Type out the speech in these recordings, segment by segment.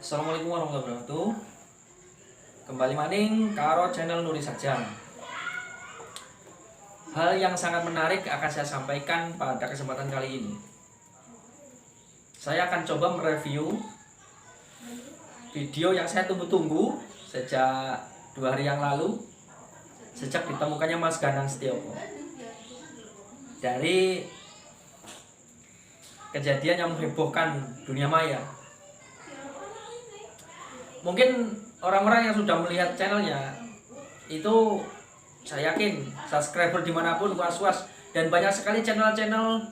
Assalamualaikum warahmatullahi wabarakatuh. Kembali maning karo channel Nuri Saja. Hal yang sangat menarik akan saya sampaikan pada kesempatan kali ini. Saya akan coba mereview video yang saya tunggu-tunggu sejak 2 hari yang lalu, sejak ditemukannya Mas Ganang Setioko. Dari kejadian yang menghebohkan dunia maya. Mungkin orang-orang yang sudah melihat channelnya itu saya yakin subscriber dimanapun was-was, dan banyak sekali channel-channel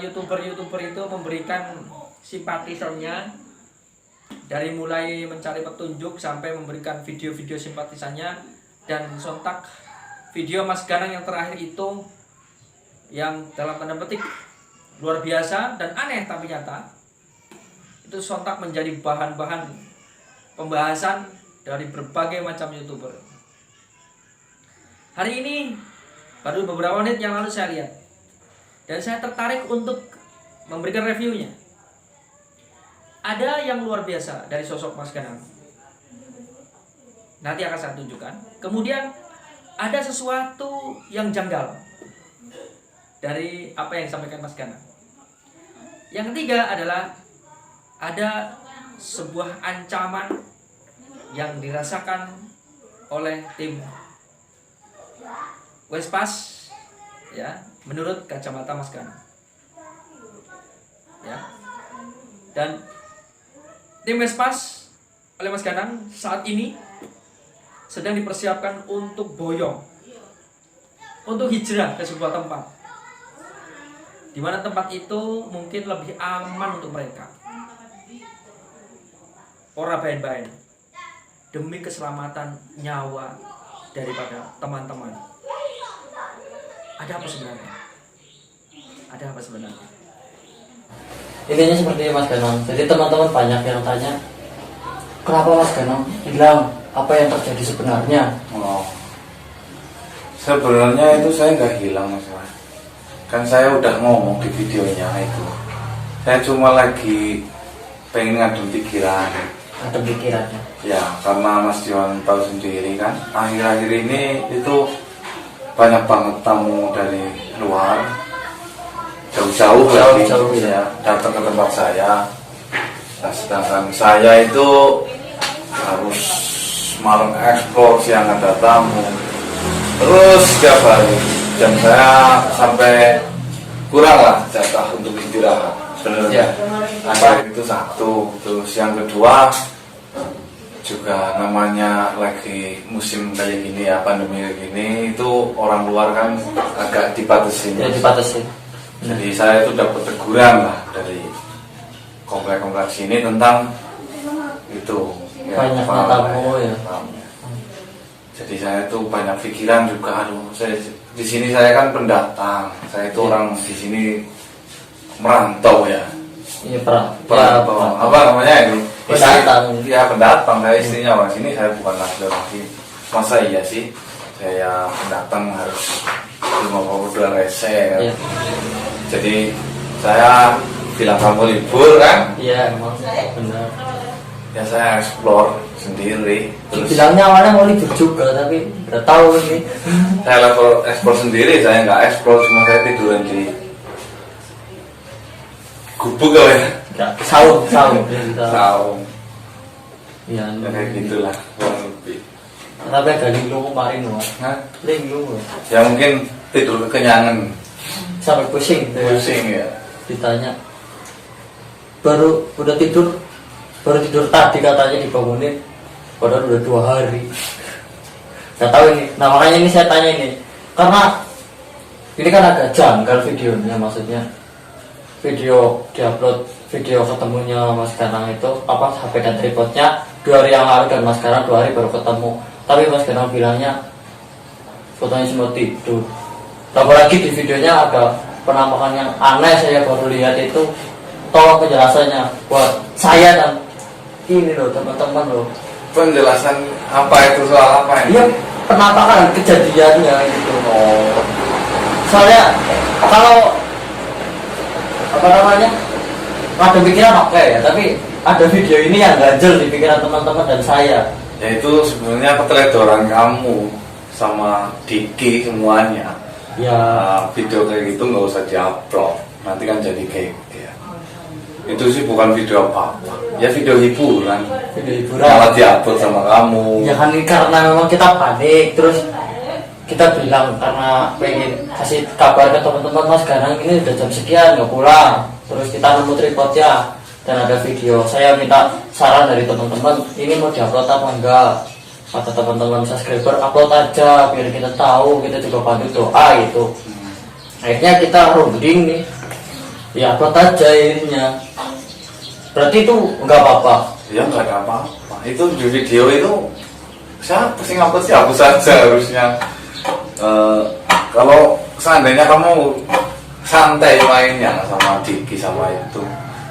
youtuber itu memberikan simpatisannya, dari mulai mencari petunjuk sampai memberikan video-video simpatisannya. Dan sontak video Mas Ganang yang terakhir itu, yang dalam tanda petik luar biasa dan aneh tapi nyata, itu sontak menjadi bahan-bahan pembahasan dari berbagai macam youtuber. Hari ini baru beberapa menit yang lalu saya lihat, dan saya tertarik untuk memberikan reviewnya. Ada yang luar biasa dari sosok Mas Ganang, nanti akan saya tunjukkan. Kemudian ada sesuatu yang janggal dari apa yang disampaikan Mas Ganang. Yang ketiga adalah ada sebuah ancaman yang dirasakan oleh tim Wespas, ya, menurut kacamata Mas Ganang, ya. Dan tim Wespas oleh Mas Ganang saat ini sedang dipersiapkan untuk boyong, untuk hijrah ke sebuah tempat, di mana tempat itu mungkin lebih aman untuk mereka. Ora bain-bain, demi keselamatan nyawa daripada teman-teman. Ada apa sebenarnya? Ada apa sebenarnya? Intinya seperti Mas Ganang. Jadi teman-teman banyak yang tanya, kenapa Mas Ganang hilang? Apa yang terjadi sebenarnya? Sebenarnya itu saya nggak hilang, Mas. Kan saya udah ngomong di videonya itu. Saya cuma lagi pengen ngadu pikiran. Ada pikirannya. Ya, karena Mas Diwan tahu sendiri kan, akhir-akhir ini itu banyak banget tamu dari luar, jauh-jauh lagi ya, datang ke tempat saya. Nah, sedangkan saya itu harus malam eksplor, siang ada tamu, terus setiap hari. Dan saya sampai kurang lah jatah untuk istirahat sebenarnya. Akhir itu satu. Terus yang kedua, juga namanya lagi musim kayak gini ya, pandemi kayak gini, itu orang luar kan agak dibatasi. Ya, dibatasi. Jadi saya itu dapat teguran lah dari komplek-komplek sini tentang itu. Ya, banyak tamu ya. Jadi saya itu banyak pikiran juga. Aduh, saya di sini saya kan pendatang. Saya itu orang di sini merantau ya. Iya, perantau. Apa namanya ini? Pendatang. Ya, pendatang. Saya istrinya orang sini, saya bukan asli orang sini. Masa iya sih saya pendatang harus 52 rese kan? Iya. Jadi saya bilang kamu libur kan? Iya, emang benar. Ya saya explore sendiri. Terus Bilangnya awalnya mau libur juga, tapi nggak tahu ini. saya level explore sendiri, saya nggak explore, cuma saya tiduran di gubuk ya. Saung. Ya Iya. kayak gitulah kurang lebih. Tapi agak linglung kemarin Wak. Hah? Linglung. Ya mungkin tidur kekenyangan, Sampai pusing. pusing ya. Ditanya, baru tidur tadi katanya dibangunin, padahal udah 2 hari. Gak tahu ini. Nah makanya ini saya tanya ini, karena ini kan agak janggal videonya, maksudnya video diupload, video ketemunya Mas Ganang itu apa, HP dan tripodnya 2 hari yang lalu, dan Mas Ganang 2 hari baru ketemu. Tapi Mas Ganang bilangnya fotonya semua tidur. Apalagi di videonya agak penampakan yang aneh, saya baru lihat itu. Tolong penjelasannya buat saya dan ini loh teman-teman loh. Penjelasan apa itu, soal apa ini? Iya, penampakan kejadiannya gitu. Soalnya kalau apa namanya, ada pikiran oke ya, tapi ada video ini yang ganjel di pikiran teman-teman dan saya. Ya itu sebenarnya keteledoran kamu sama Diki semuanya. Ya, Video kayak gitu nggak usah diupload, nanti kan jadi kayak ya. Itu sih bukan video apa-apa, ya video hiburan. video hiburan. Malah diupload sama kamu. Ya kan ini karena memang kita panik, terus kita bilang karena pengen kasih kabar ke teman-teman, mas sekarang ini udah jam sekian nggak pulang. Terus kita nemu tripodnya dan ada video. Saya minta saran dari teman-teman, ini mau diupload apa enggak? Kata teman-teman subscriber, upload aja biar kita tahu, kita juga bantu doa gitu. Akhirnya kita runding nih, ya upload aja ininya. Berarti itu enggak apa-apa. Ya nggak ada apa-apa. Itu di video itu siapa sih ngupload sih, hapus saja harusnya. Kalau seandainya kamu santai mainnya sama Diki sama itu,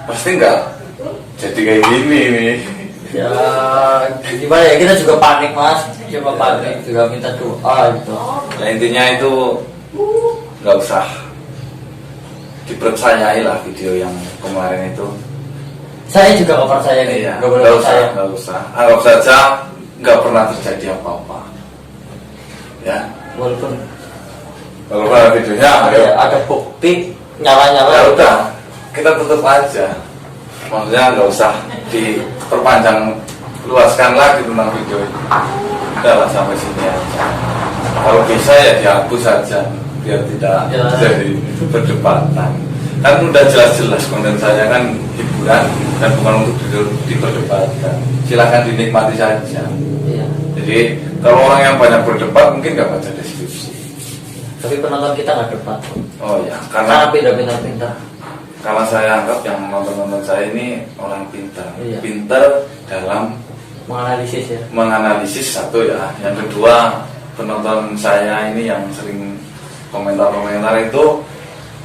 pasti nggak jadi kayak gini nih. Ya gimana ya, kita juga panik mas, coba panik juga minta doa gitu. Nah intinya itu nggak usah dipercayai lah video yang kemarin itu. Saya juga nggak percaya nih, Iya, nggak boleh nggak usah, percaya. nggak usah. Anggap saja nggak pernah terjadi apa-apa. Ya, Walaupun kalau ada videonya, ayo. ada bukti nyala-nyala. Ya udah, kita tutup aja. Maksudnya nggak usah diperpanjang, luaskan lagi tentang video ini. Udahlah sampai sini aja. Kalau bisa ya dihapus saja biar tidak Ya. jadi perdebatan. Kan udah jelas-jelas konten saya kan hiburan dan bukan untuk diperdebatkan. Silahkan dinikmati saja. Iya. Jadi kalau orang yang banyak berdebat mungkin nggak baca deskripsi. Tapi penonton kita nggak debat. Oh ya, Karena pintar-pintar. karena saya anggap yang nonton saya ini orang pintar, Iya. pintar dalam Menganalisis ya. menganalisis satu ya. Yang kedua, penonton saya ini yang sering komentar-komentar itu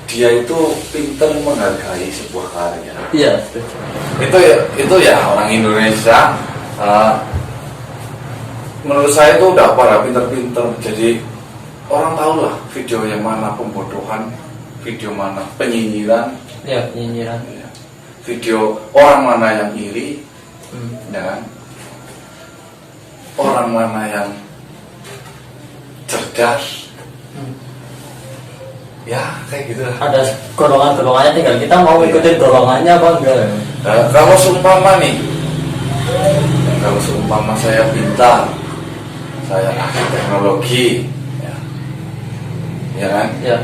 dia itu pintar menghargai sebuah karya. Iya, setuju. Itu ya orang Indonesia. Menurut saya itu udah parah pintar-pintar. Jadi orang tahu lah video yang mana pembodohan, video mana penyinyiran, Iya, penyinyiran. video orang mana yang iri, ya kan? Orang mana yang cerdas, ya kayak gitu lah. Ada golongan-golongannya, tinggal kita mau ikutin golongannya apa enggak. Nah, kalau seumpama nih, kalau seumpama saya pintar, saya ahli teknologi, ya kan? Ya.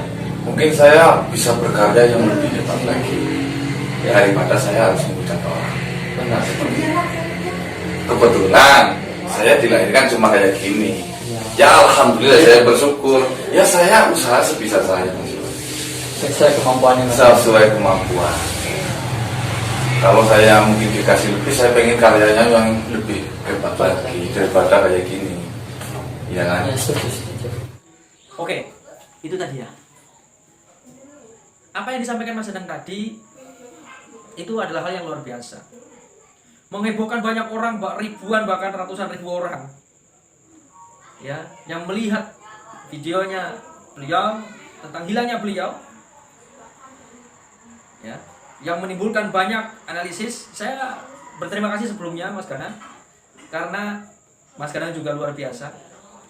Mungkin saya bisa berkarya yang lebih hebat lagi daripada saya harus mengucap orang. Benar. Kebetulan saya dilahirkan cuma kayak gini. Ya alhamdulillah saya bersyukur. Ya saya usaha sebisa saya, Sesuai kemampuannya. sesuai kemampuan. Kalau saya mungkin dikasih lebih, saya pengen karyanya yang lebih hebat lagi daripada kayak gini. Ya kan? Ya, setuju. Oke, itu tadi ya. Apa yang disampaikan Mas Danang tadi itu adalah hal yang luar biasa. Menghebohkan banyak orang, ribuan bahkan ratusan ribu orang. Ya, yang melihat videonya beliau tentang hilangnya beliau. Ya, yang menimbulkan banyak analisis. Saya berterima kasih sebelumnya Mas Danang karena Mas Danang juga luar biasa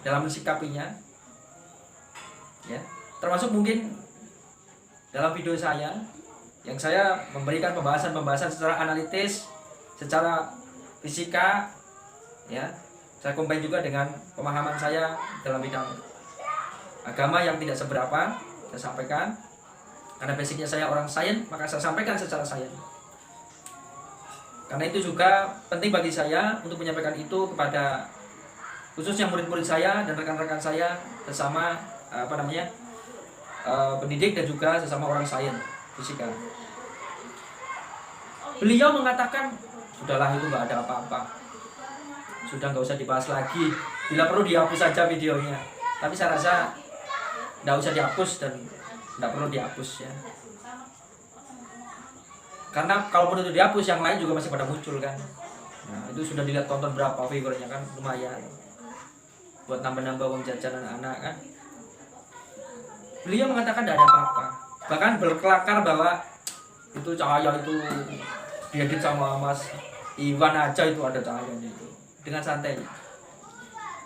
dalam mensikapinya. Ya, termasuk mungkin dalam video saya yang saya memberikan pembahasan secara analitis, secara fisika, ya, saya combine juga dengan pemahaman saya dalam bidang agama yang tidak seberapa saya sampaikan karena basicnya saya orang sains, maka saya sampaikan secara sains. Karena itu juga penting bagi saya untuk menyampaikan itu kepada khususnya murid-murid saya dan rekan-rekan saya sesama pendidik dan juga sesama orang sains fisika. Beliau mengatakan sudahlah itu nggak ada apa-apa, sudah nggak usah dibahas lagi, bila perlu dihapus saja videonya. Tapi saya rasa nggak usah dihapus dan nggak perlu dihapus ya, karena kalaupun itu dihapus yang lain juga masih pada muncul kan. Nah itu sudah dilihat tonton berapa figurnya kan, lumayan buat nambah-nambah uang jajan anak-anak kan. Beliau mengatakan tidak ada apa-apa, bahkan berkelakar bahwa itu cahaya itu diedit sama Mas Iwan aja itu ada cahayanya itu dengan santai.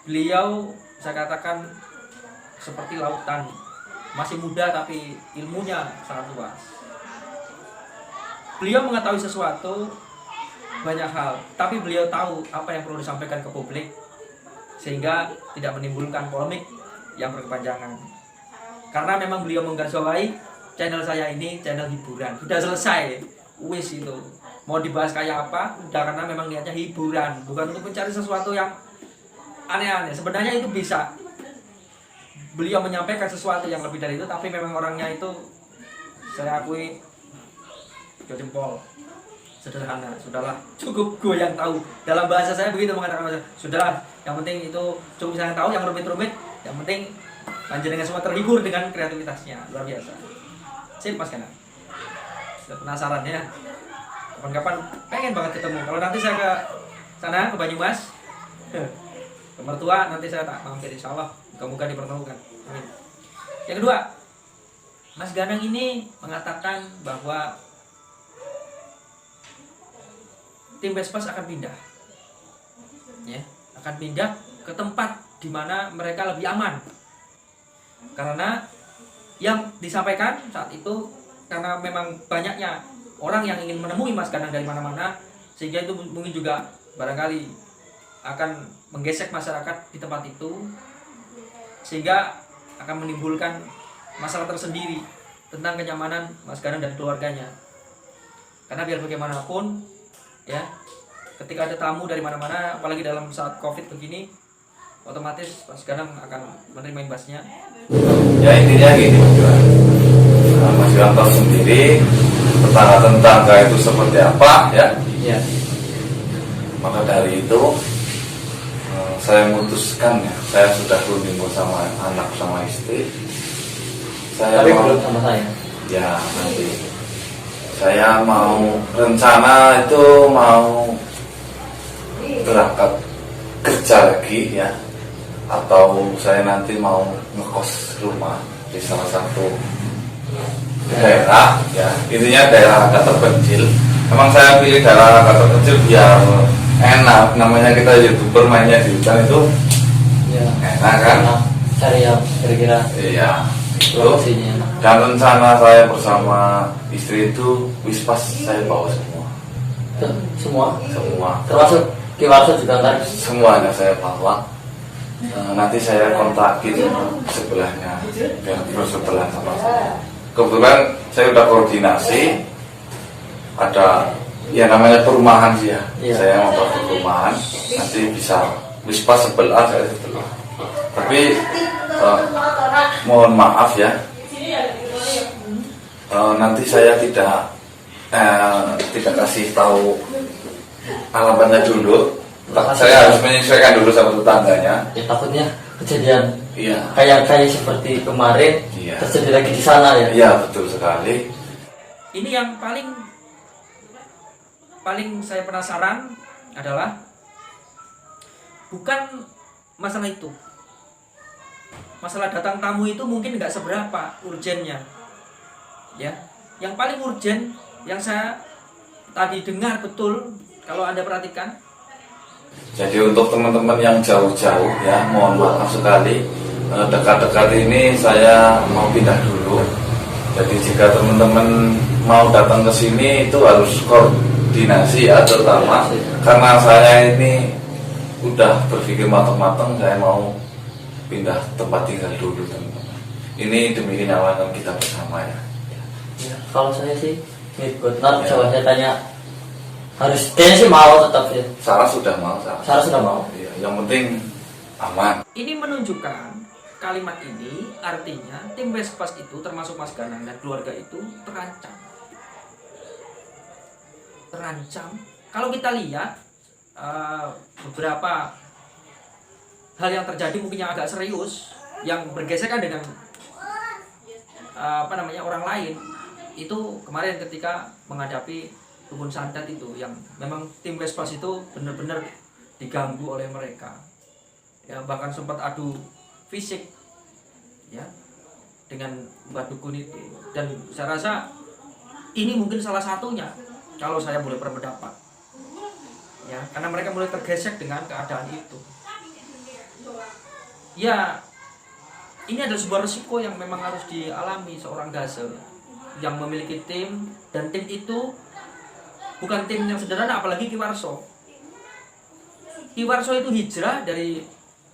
Beliau saya katakan seperti lautan, masih muda tapi ilmunya sangat luas. Beliau mengetahui sesuatu banyak hal, tapi beliau tahu apa yang perlu disampaikan ke publik sehingga tidak menimbulkan polemik yang berkepanjangan. Karena memang beliau menggarisbawahi channel saya ini channel hiburan, sudah selesai, wis itu. Mau dibahas kayak apa, udah, karena memang niatnya hiburan, bukan untuk mencari sesuatu yang aneh-aneh. Sebenarnya itu bisa beliau menyampaikan sesuatu yang lebih dari itu, tapi memang orangnya itu saya akui dua jempol, sederhana. Sudahlah, cukup gue yang tahu. Dalam bahasa saya begitu mengatakan, sudahlah, yang penting itu cukup saya tahu, yang rumit-rumit, yang penting panjenengan semua terhibur dengan kreativitasnya, luar biasa. Sip Mas Kanang, sudah penasaran ya? Kapan-kapan pengen banget ketemu. Kalau nanti saya ke sana, ke Banyumas, ke mertua, nanti saya tak mampir, insya Allah. Moga-moga dipertemukan. Amin. Yang kedua, Mas Ganang ini mengatakan bahwa tim Vespas akan pindah, ya, akan pindah ke tempat di mana mereka lebih aman. Karena yang disampaikan saat itu, karena memang banyaknya orang yang ingin menemui Mas Ganang dari mana-mana, sehingga itu mungkin juga barangkali akan menggesek masyarakat di tempat itu, sehingga akan menimbulkan masalah tersendiri tentang kenyamanan Mas Ganang dan keluarganya. Karena biar bagaimanapun, ya, ketika ada tamu dari mana-mana, apalagi dalam saat COVID begini, otomatis Mas Ganang akan menerima imbasnya. Ya intinya gini Mas Iwan. Mas Iwan tahu sendiri tetangga-tetangga itu seperti apa ya. Ya. Maka dari itu saya memutuskan ya, saya sudah berunding bersama anak sama istri. Saya Tapi mau, belum sama saya. ya nanti saya mau rencana itu mau berangkat kerja lagi ya, atau saya nanti mau ngekos rumah di salah satu daerah ya, intinya daerah agak terpencil. Memang saya pilih daerah agak terpencil biar enak, namanya kita YouTuber mainnya di hutan itu Ya. enak kan. Cari yang kira-kira Iya itu. lokasinya enak. Dan rencana saya bersama istri itu Wispas saya bawa Semua, semua termasuk Kiwarso juga kan. semuanya saya bawa. Nanti saya kontakin sebelahnya biar bersebelahan sama saya. Kebetulan saya udah koordinasi, ada ya namanya perumahan sih ya. Iya. Saya mau ke perumahan, nanti bisa Wispas sebelah, saya sebelah. Tapi mohon maaf ya, nanti saya tidak kasih tahu alamatnya dulu. Saya harus menyesuaikan dulu sama tetangganya. Ya takutnya kejadian Iya. kayak seperti kemarin Iya. terjadi lagi di sana ya. Iya betul sekali. Ini yang paling saya penasaran adalah bukan masalah itu. Masalah datang tamu itu mungkin nggak seberapa urgennya, ya. Yang paling urgen yang saya tadi dengar betul, kalau Anda perhatikan. Jadi untuk teman-teman yang jauh-jauh ya, mohon maaf sekali, dekat-dekat ini saya mau pindah dulu. Jadi jika teman-teman mau datang ke sini itu harus koordinasi ya, terutama karena saya ini udah berpikir matang-matang, saya mau pindah tempat tinggal dulu teman-teman. Ini demi kenyamanan kita bersama ya. Ya, kalau saya sih ikut. Nah, coba saya tanya, harus kayaknya sih mau tetap ya. Sarah sudah mau, Sarah sudah mau. Iya, yang penting aman. Ini menunjukkan kalimat ini artinya tim Vespas itu termasuk Mas Ganang dan keluarga itu terancam. Terancam. Kalau kita lihat beberapa hal yang terjadi mungkin yang agak serius, yang bergesekan dengan orang lain, itu kemarin ketika menghadapi Kebun Santet itu, yang memang tim Vespas itu benar-benar diganggu oleh mereka, ya, bahkan sempat adu fisik ya dengan Mbak Dukun itu. Dan saya rasa ini mungkin salah satunya kalau saya boleh berpendapat ya, karena mereka mulai tergesek dengan keadaan itu ya. Ini adalah sebuah resiko yang memang harus dialami seorang Gazel yang memiliki tim, dan tim itu bukan tim yang sederhana, apalagi Ki Warso. Ki Warso itu hijrah dari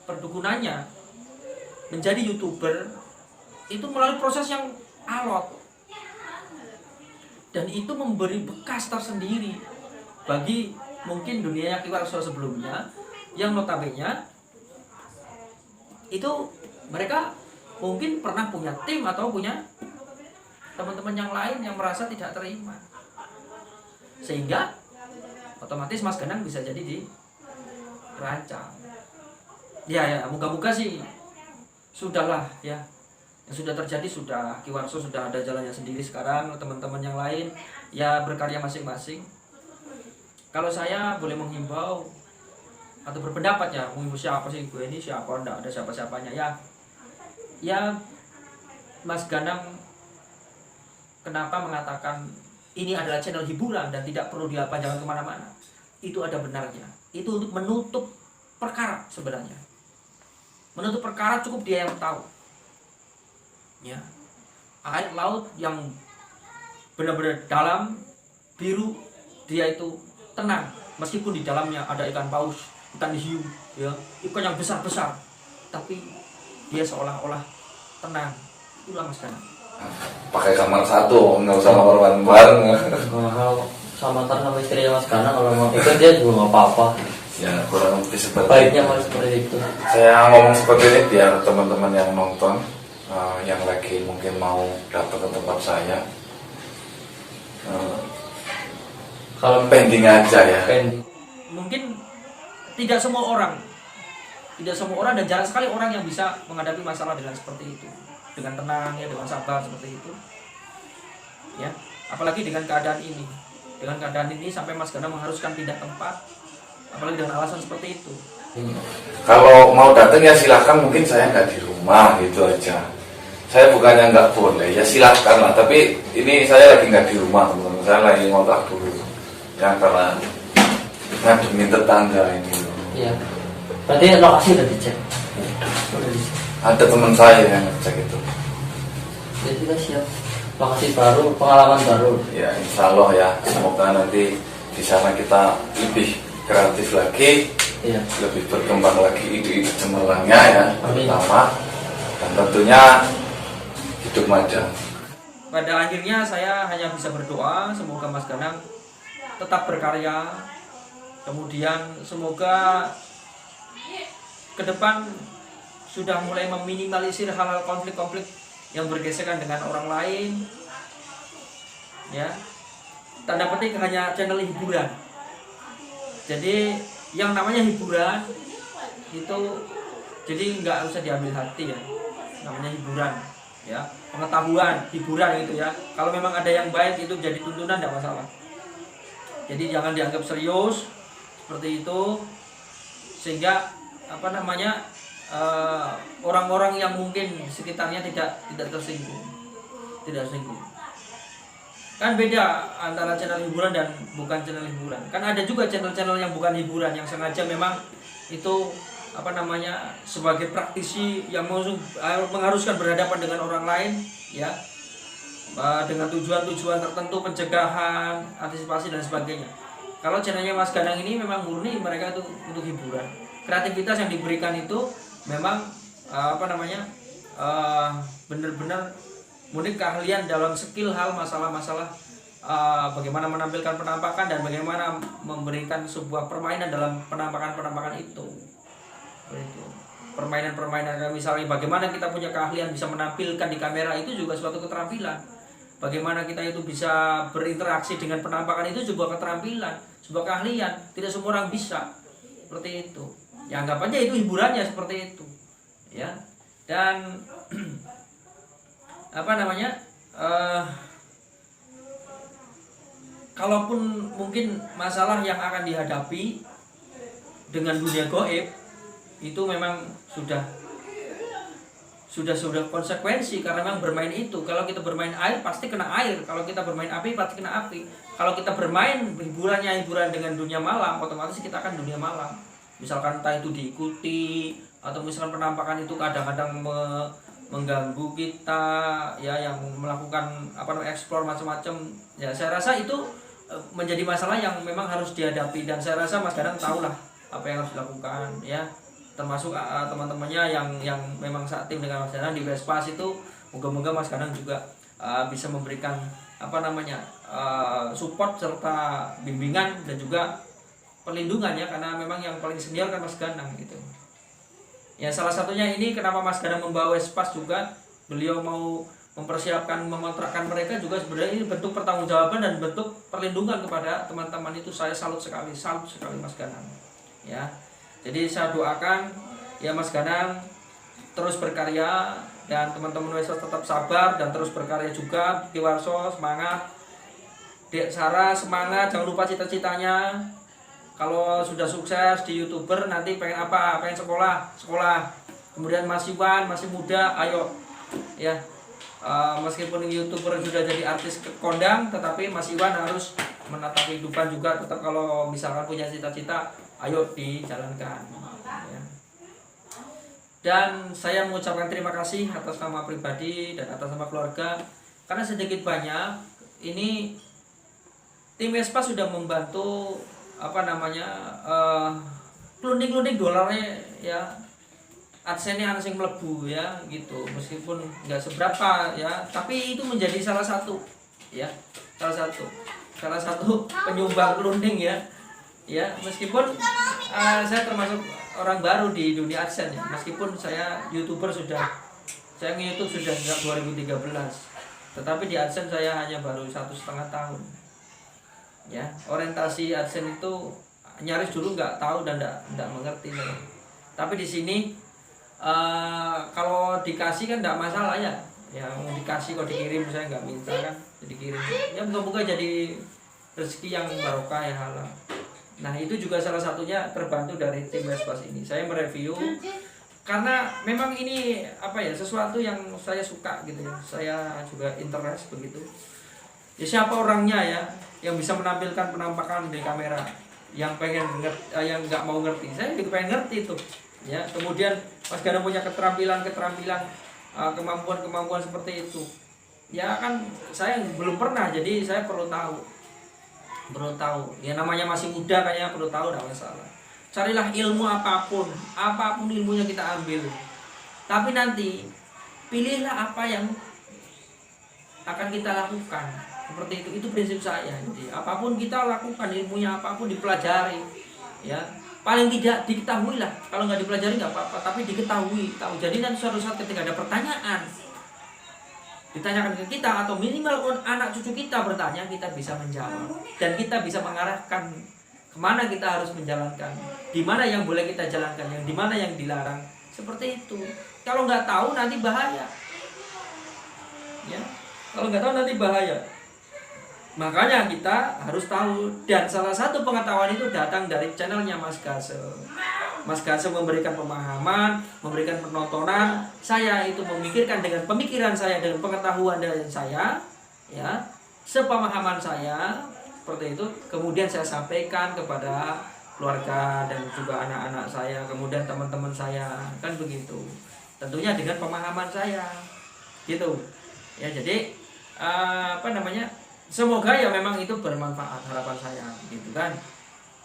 perdukunannya menjadi YouTuber itu melalui proses yang alot, dan itu memberi bekas tersendiri bagi mungkin dunia Ki Warso sebelumnya yang notabene itu mereka mungkin pernah punya tim atau punya teman-teman yang lain yang merasa tidak terima, sehingga otomatis Mas Ganang bisa jadi dirancang. Ya, moga-moga sih sudahlah ya. Yang sudah terjadi sudah, Ki Warso sudah ada jalannya sendiri sekarang, teman-teman yang lain ya berkarya masing-masing. Kalau saya boleh menghimbau atau berpendapat ya, menghimbau siapa sih gue ini, siapa, enggak ada siapa-siapanya ya Mas Ganang kenapa mengatakan ini adalah channel hiburan dan tidak perlu dipanjangkan kemana-mana, itu ada benarnya. Itu untuk menutup perkara sebenarnya. Menutup perkara cukup dia yang tahu ya. Air laut yang benar-benar dalam, biru, dia itu tenang meskipun di dalamnya ada ikan paus, ikan hiu ya, ikan yang besar-besar, tapi dia seolah-olah tenang. Itulah Mas Ganang. Pakai kamar satu, nggak usah kamar bareng-bareng. Kalau sama sama istrinya Mas Ganang, kalau mau ikut dia juga nggak apa-apa. Ya kurang lebih seperti Baiknya malah seperti itu. Saya ngomong seperti ini biar teman-teman yang nonton, yang lagi mungkin mau datang ke tempat saya, Kalau pending aja ya. pending, Mungkin tidak semua orang dan jarang sekali orang yang bisa menghadapi masalah dengan seperti itu, dengan tenang ya, dengan sabar seperti itu ya. Apalagi dengan keadaan ini sampai Mas Ganang mengharuskan pindah tempat, apalagi dengan alasan seperti itu. Kalau mau datang ya silahkan, mungkin saya nggak di rumah gitu aja. Saya bukannya nggak boleh, ya silahkan lah. Tapi ini saya lagi nggak di rumah, teman-teman. Saya lagi ngontrak dulu. Ya karena ngademin tetangga ini. iya. Berarti lokasi udah dicek. Udah dicek. Ada teman saya yang ngecek itu. Jadi kita siap. Lokasi baru, pengalaman baru. Ya insya Allah ya. Semoga nanti di sana kita lebih kreatif lagi, Iya. lebih berkembang lagi ide-ide cemerlangnya ya, Amin. pertama, dan tentunya hidup majang. Pada akhirnya saya hanya bisa berdoa semoga Mas Ganang tetap berkarya, kemudian semoga ke depan sudah mulai meminimalisir hal-hal konflik-konflik yang bergesekan dengan orang lain ya. Tanda petik hanya channel hiburan. Jadi yang namanya hiburan itu jadi nggak usah diambil hati ya, namanya hiburan ya, pengetahuan hiburan gitu ya. Kalau memang ada yang baik itu jadi tuntunan tidak masalah. Jadi jangan dianggap serius seperti itu, sehingga orang-orang yang mungkin sekitarnya tidak tersinggung. Kan beda antara channel hiburan dan bukan channel hiburan. Kan ada juga channel-channel yang bukan hiburan, yang sengaja memang itu sebagai praktisi yang mengharuskan berhadapan dengan orang lain ya, dengan tujuan-tujuan tertentu, pencegahan, antisipasi dan sebagainya. Kalau channelnya Mas Ganang ini memang murni mereka itu untuk hiburan. Kreativitas yang diberikan itu memang benar-benar murni keahlian dalam skill hal masalah-masalah bagaimana menampilkan penampakan dan bagaimana memberikan sebuah permainan dalam penampakan itu. Permainan-permainan misalnya bagaimana kita punya keahlian bisa menampilkan di kamera, itu juga suatu keterampilan. Bagaimana kita itu bisa berinteraksi dengan penampakan, itu juga keterampilan, sebuah keahlian. Tidak semua orang bisa seperti itu. Ya anggap aja itu hiburannya seperti itu. Ya. Dan kalaupun mungkin masalah yang akan dihadapi dengan dunia gaib itu memang sudah konsekuensi karena memang bermain itu. Kalau kita bermain air pasti kena air, kalau kita bermain api pasti kena api. Kalau kita bermain hiburan dengan dunia malam, otomatis kita akan dunia malam. Misalkan entah itu diikuti atau misalkan penampakan itu kadang-kadang mengganggu kita ya, yang melakukan eksplor macam-macam ya, saya rasa itu menjadi masalah yang memang harus dihadapi. Dan saya rasa Mas Danang tahulah apa yang harus dilakukan ya, termasuk teman-temannya yang memang saat tim dengan Mas Danang di Vespas itu. Moga-moga Mas Danang juga bisa memberikan support serta bimbingan dan juga perlindungan ya, karena memang yang paling senior kan Mas Danang gitu. Ya salah satunya ini kenapa Mas Danang membawa Vespas juga, beliau mau mempersiapkan mengontrakkan mereka juga sebenarnya ini bentuk pertanggungjawaban dan bentuk perlindungan kepada teman-teman itu. Saya salut sekali Mas Danang ya. Jadi saya doakan ya Mas Danang terus berkarya, dan teman-teman Vespas tetap sabar dan terus berkarya juga. Ki Warso semangat, Dek Sarah semangat, jangan lupa cita-citanya. Kalau sudah sukses di YouTuber nanti pengen apa? Pengen sekolah. Kemudian Mas Iwan masih muda, ayo ya. Meskipun YouTuber sudah jadi artis kondang, tetapi Mas Iwan harus menata kehidupan juga. Tetap kalau misalkan punya cita-cita, ayo dijalankan ya. Dan saya mengucapkan terima kasih atas nama pribadi dan atas nama keluarga, karena sedikit banyak ini tim Vespas sudah membantu klunding dolarnya ya, adsense-nya ansing melebu ya gitu, meskipun nggak seberapa ya, tapi itu menjadi salah satu penyumbang klunding ya, meskipun saya termasuk orang baru di dunia AdSense ya, meskipun saya nge-YouTube sudah sejak 2013, tetapi di AdSense saya hanya baru 1,5 tahun ya. Orientasi AdSense itu nyaris dulu nggak tahu dan nggak mengerti saya. Tapi di sini kalau dikasih kan nggak masalah ya, mau dikasih kok dikirim, saya nggak minta kan, jadi kirim ya, moga-moga jadi rezeki yang barokah ya halal. Nah itu juga salah satunya terbantu dari tim Vespas ini. Saya mereview karena memang ini sesuatu yang saya suka gitu ya, saya juga interest begitu ya. Siapa orangnya ya yang bisa menampilkan penampakan di kamera, yang yang nggak mau ngerti, saya juga pengen ngerti tuh ya. Kemudian Mas Danang punya keterampilan kemampuan seperti itu ya kan, saya belum pernah, jadi saya perlu tahu ya, namanya masih muda kayaknya, perlu tahu, tidak masalah. Carilah ilmu apapun ilmunya kita ambil, tapi nanti pilihlah apa yang akan kita lakukan, seperti itu prinsip saya. Jadi apapun kita lakukan, ilmunya apapun dipelajari ya, paling tidak diketahui lah. Kalau nggak dipelajari nggak apa-apa, tapi diketahui tahu. Jadi nanti suatu saat ketika ada pertanyaan ditanyakan ke kita, atau minimal anak cucu kita bertanya, kita bisa menjawab dan kita bisa mengarahkan kemana kita harus menjalankan, di mana yang boleh kita jalankan, yang di mana yang dilarang, seperti itu. Kalau nggak tahu nanti bahaya ya, makanya kita harus tahu. Dan salah satu pengetahuan itu datang dari channelnya Mas Gase. Mas Gase memberikan pemahaman, memberikan penontonan. Saya itu memikirkan dengan pemikiran saya, dengan pengetahuan dari saya ya, sepemahaman saya seperti itu. Kemudian saya sampaikan kepada keluarga dan juga anak-anak saya, kemudian teman-teman saya, kan begitu. Tentunya dengan pemahaman saya gitu ya. Jadi semoga ya memang itu bermanfaat, harapan saya gitu kan.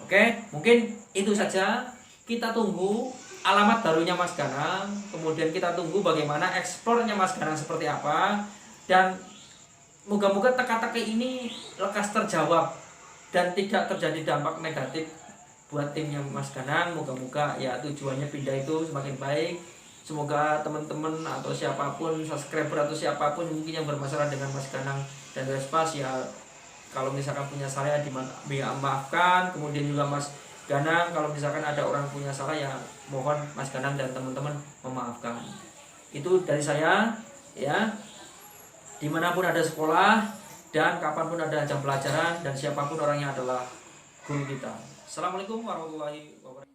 Oke, mungkin itu saja. Kita tunggu alamat barunya Mas Danang, kemudian kita tunggu bagaimana eksplornya Mas Danang seperti apa, dan moga-moga teka-teki ini lekas terjawab dan tidak terjadi dampak negatif buat timnya Mas Danang. Moga-moga ya tujuannya pindah itu semakin baik. Semoga teman-teman atau siapapun, subscriber atau siapapun mungkin yang bermasalah dengan Mas Danang dan Vespas ya, kalau misalkan punya salah dimaafkan. Kemudian juga Mas Danang, kalau misalkan ada orang punya salah ya mohon Mas Danang dan teman-teman memaafkan. Itu dari saya ya. Dimanapun ada sekolah dan kapanpun ada jam pelajaran, dan siapapun orangnya adalah guru kita. Assalamualaikum warahmatullahi wabarakatuh.